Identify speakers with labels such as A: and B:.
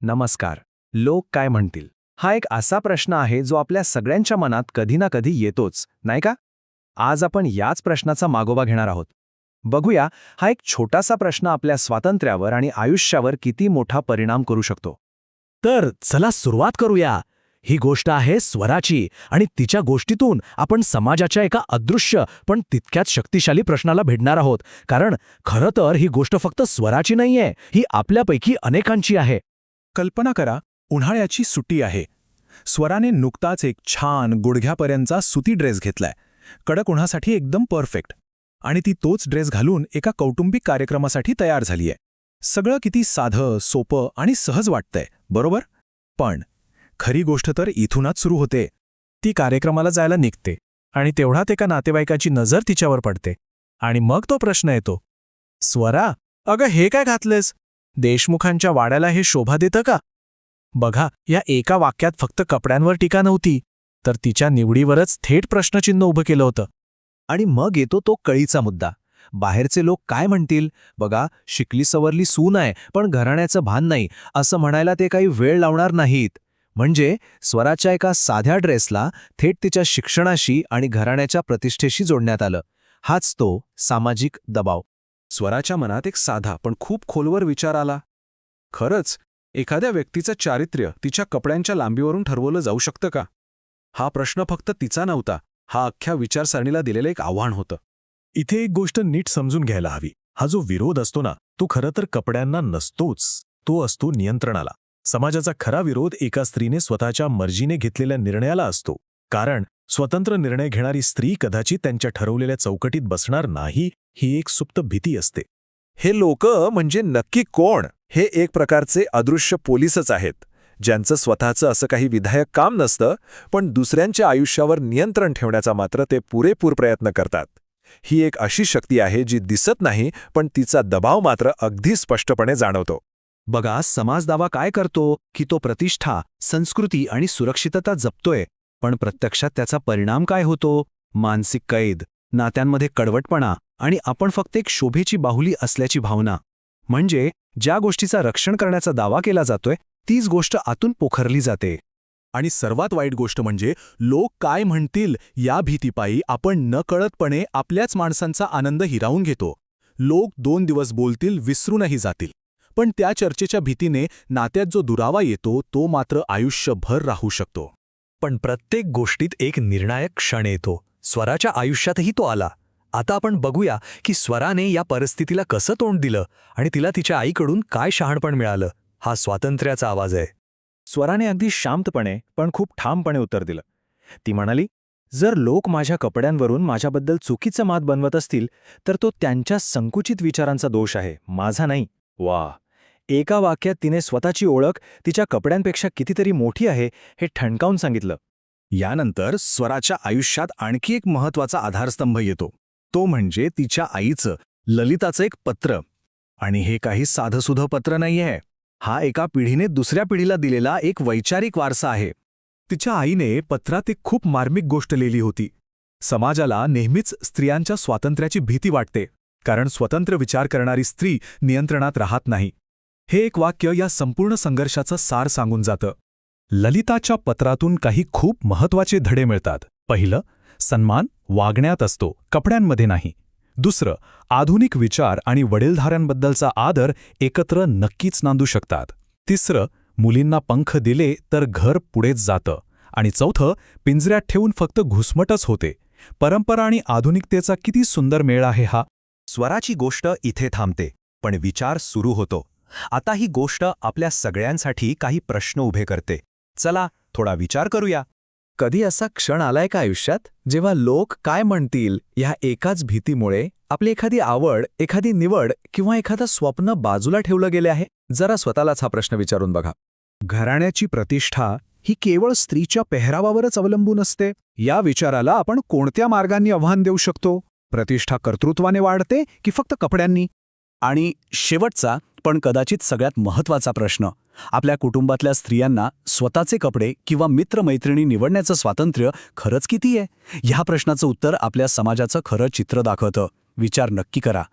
A: नमस्कार. लोक काय म्हणतील? हा एक असा प्रश्न आहे जो आपल्या सगळ्यांच्या मनात कधी ना कधी येतोच, नाही का? आज आपण याच प्रश्नाचा मागोवा घेणार आहोत. बघूया हा एक छोटासा प्रश्न आपल्या स्वातंत्र्यावर आणि आयुष्यावर किती मोठा परिणाम करू शकतो.
B: तर चला सुरुवात करूया. ही गोष्ट आहे स्वराची आणि तिच्या गोष्टीतून आपण समाजाच्या एका अदृश्य पण तितक्याच शक्तिशाली प्रश्नाला भेटणार आहोत. कारण खरं तर ही गोष्ट फक्त स्वराची नाहीये, ही आपल्यापैकी अनेकांची आहे.
C: कल्पना करा, उन्हाळ्याची सुट्टी आहे. स्वराने नुकताच एक छान गुडघ्यापर्यंतचा सुती ड्रेस घेतलाय, कडक उन्हासाठी एकदम परफेक्ट. आणि ती तोच ड्रेस घालून एका कौटुंबिक कार्यक्रमासाठी तयार झालीय. सगळं किती साधं, सोपं आणि सहज वाटतंय, बरोबर? पण खरी गोष्ट तर इथूनच सुरू होते.
B: ती कार्यक्रमाला जायला निघते आणि तेवढ्यात एका नातेवाईकाची नजर तिच्यावर पडते. आणि मग तो प्रश्न येतो, स्वरा, अगं हे काय घातलेस? देशमुखांच्या वाड्याला हे शोभा देतं का? बघा, या एका वाक्यात फक्त कपड्यांवर टीका नव्हती, तर तिच्या निवडीवरच थेट प्रश्नचिन्ह उभं केलं होतं.
A: आणि मग येतो तो कळीचा मुद्दा. बाहेरचे लोक काय म्हणतील? बघा, शिकली सवरली सून आहे, पण घराण्याचं भान नाही, असं म्हणायला ते काही वेळ लावणार नाहीत. म्हणजे स्वराच्या एका साध्या ड्रेसला थेट तिच्या शिक्षणाशी आणि घराण्याच्या प्रतिष्ठेशी जोडण्यात आलं. हाच तो सामाजिक दबाव.
C: स्वराच्या मनात एक साधा पण खूप खोलवर विचार आला. खरंच एखाद्या व्यक्तीचं चारित्र्य तिच्या कपड्यांच्या लांबीवरून ठरवलं जाऊ शकतं का? हा प्रश्न फक्त तिचा नव्हता, हा अख्ख्या विचारसरणीला दिलेलं एक आव्हान होतं.
B: इथे एक गोष्ट नीट समजून घ्यायला हवी. हा जो विरोध असतो ना, तो खरं तर कपड्यांना नसतोच, तो असतो नियंत्रणाला. समाजाचा खरा विरोध एका स्त्रीने स्वतःच्या मर्जीने घेतलेल्या निर्णयाला असतो. कारण स्वतंत्र निर्णय घेणारी स्त्री कदाचित त्यांच्या ठरवलेल्या चौकटीत बसणार नाही, ही एक सुप्त भीती असते.
D: हे लोक म्हणजे नक्की कोण? हे एक प्रकारचे अदृश्य पोलीसच आहेत, ज्यांचं स्वतःचं असं काही विधायक काम नसतं, पण दुसऱ्यांच्या आयुष्यावर नियंत्रण ठेवण्याचा मात्र ते पुरेपूर प्रयत्न करतात. ही एक अशी शक्ती आहे जी दिसत नाही, पण तिचा दबाव मात्र अगदी स्पष्टपणे जाणवतो.
A: बघा, समाज दावा काय करतो की तो प्रतिष्ठा, संस्कृती आणि सुरक्षितता जपतोय, पण प्रत्यक्षात त्याचा परिणाम काय होतो? मानसिक कैद, नात्यांमध्ये कडवटपणा आणि आपण फक्त एक शोभेची बाहुली असल्याची भावना. म्हणजे ज्या गोष्टीचा रक्षण करण्याचा दावा केला जातोय, तीच गोष्ट आतून पोखरली जाते.
C: आणि सर्वात वाईट गोष्ट म्हणजे लोक काय म्हणतील या भीतीपायी आपण नकळतपणे आपल्याच माणसांचा आनंद हिरावून घेतो. लोक 2 दिवस बोलतील, विसरूनही जातील, पण त्या चर्चेच्या भीतीने नात्यात जो दुरावा येतो तो मात्र आयुष्यभर राहू शकतो.
B: पण प्रत्येक गोष्टीत एक निर्णायक क्षण येतो. स्वराच्या आयुष्यातही तो आला. आता आपण बघूया की स्वराने या परिस्थितीला कसं तोंड दिलं आणि तिला तिच्या आईकडून काय शहाणपण मिळालं. हा स्वातंत्र्याचा आवाज आहे.
A: स्वराने अगदी शांतपणे पण खूप ठामपणे उत्तर दिलं. ती म्हणाली, जर लोक माझ्या कपड्यांवरून माझ्याबद्दल चुकीचं मत बनवत असतील, तर तो त्यांच्या संकुचित विचारांचा दोष आहे, माझा नाही. वा! एका वाक्यात तिने स्वतःची ओळख तिच्या कपड्यांपेक्षा कितीतरी मोठी आहे हे ठणकावून सांगितलं.
C: यानंतर स्वराच्या आयुष्यात आणखी एक महत्त्वाचा आधारस्तंभ येतो. तो म्हणजे तिच्या आईचं, ललिताचं एक पत्र. आणि हे काही साधंसुधं पत्र नाहीये. हा एका पिढीने दुसऱ्या पिढीला दिलेला एक वैचारिक वारसा आहे. तिच्या आईने पत्रात एक खूप मार्मिक गोष्ट लिहिली होती. समाजाला नेहमीच स्त्रियांच्या स्वातंत्र्याची भीती वाटते, कारण स्वतंत्र विचार करणारी स्त्री नियंत्रणात राहत नाही. हे एक वाक्य या संपूर्ण संघर्षाचं सार सांगून जातं. ललिताच्या पत्रातून काही खूप महत्त्वाचे धडे मिळतात. पहिलं, सन्मान वागण्यात असतो, कपड्यांमध्ये नाही. दुसरं, आधुनिक विचार आणि वडीलधाऱ्यांबद्दलचा आदर एकत्र नक्कीच नांदू शकतात. तिसरं, मुलींना पंख दिले तर घर पुढेच जातं. आणि चौथं, पिंजऱ्यात ठेवून फक्त घुसमटच होते. परंपरा आणि आधुनिकतेचा किती सुंदर मेळ आहे हा.
A: स्वराची गोष्ट इथे थांबते, पण विचार सुरू होतो. आता ही गोष्ट आपल्या सगळ्यांसाठी काही प्रश्न उभे करते. चला थोडा विचार करूया.
B: कधी असा क्षण आलाय का आयुष्यात, जेव्हा लोक काय म्हणतील ह्या एकाच भीतीमुळे आपली एखादी आवड, एखादी निवड किंवा एखादं स्वप्न बाजूला ठेवलं गेले आहे? जरा स्वतःलाच हा प्रश्न विचारून बघा.
C: घराण्याची प्रतिष्ठा ही केवळ स्त्रीच्या पेहरावावरच अवलंबून असते. या विचाराला आपण कोणत्या मार्गांनी आव्हान देऊ शकतो? प्रतिष्ठा कर्तृत्वाने वाढते की फक्त कपड्यांनी? आणि शेवटचा पण कदाचित सगळ्यात महत्त्वाचा प्रश्न, आपल्या कुटुंबातल्या स्त्रियांना स्वतःचे कपडे किंवा मित्रमैत्रिणी निवडण्याचं स्वातंत्र्य खरंच किती आहे? ह्या प्रश्नाचं उत्तर आपल्या समाजाचं खरं चित्र दाखवतं. विचार नक्की करा.